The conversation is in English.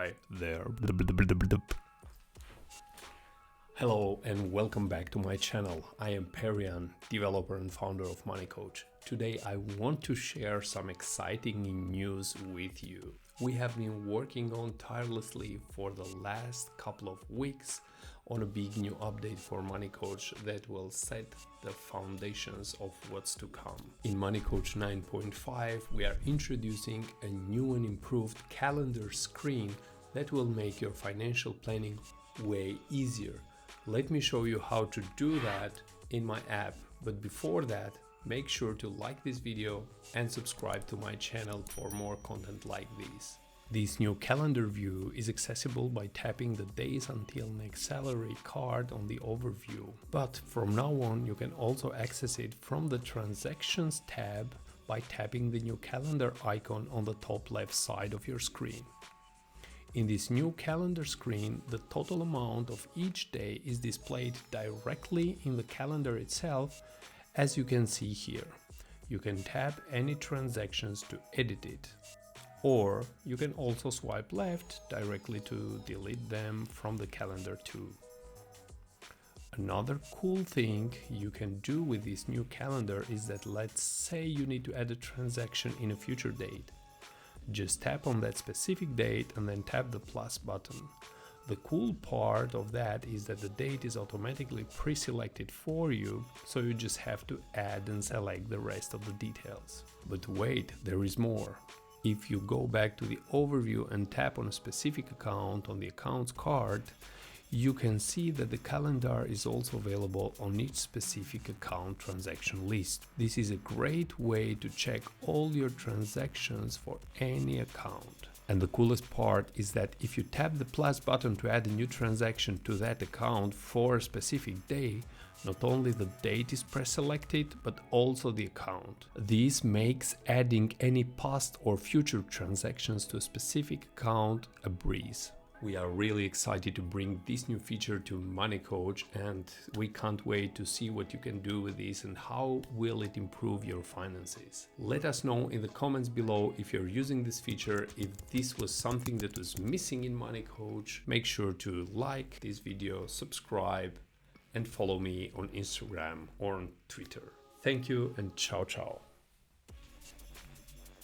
Hi there. Hello and welcome back to my channel. I am Perian, developer and founder of MoneyCoach. Today I want to share some exciting news with you. We have been working on tirelessly for the last couple of weeks on a big new update for MoneyCoach that will set the foundations of what's to come. In MoneyCoach 9.5, we are introducing a new and improved calendar screen that will make your financial planning way easier. Let me show you how to do that in my app, but before that, make sure to like this video and subscribe to my channel for more content like this. This new calendar view is accessible by tapping the days until next salary card on the overview. But from now on, you can also access it from the Transactions tab by tapping the new calendar icon on the top left side of your screen. In this new calendar screen, the total amount of each day is displayed directly in the calendar itself, as you can see here. You can tap any transactions to edit it, or you can also swipe left directly to delete them from the calendar too. Another cool thing you can do with this new calendar is that, let's say you need to add a transaction in a future date. Just tap on that specific date and then tap the plus button. The cool part of that is that the date is automatically pre-selected for you, so you just have to add and select the rest of the details. But wait, there is more. If you go back to the overview and tap on a specific account on the accounts card, you can see that the calendar is also available on each specific account transaction list. This is a great way to check all your transactions for any account. And the coolest part is that if you tap the plus button to add a new transaction to that account for a specific day, not only the date is pre-selected, but also the account. This makes adding any past or future transactions to a specific account a breeze. We are really excited to bring this new feature to MoneyCoach, and we can't wait to see what you can do with this and how will it improve your finances. Let us know in the comments below if you're using this feature, if this was something that was missing in MoneyCoach. Make sure to like this video, subscribe, and follow me on Instagram or on Twitter. Thank you and ciao ciao.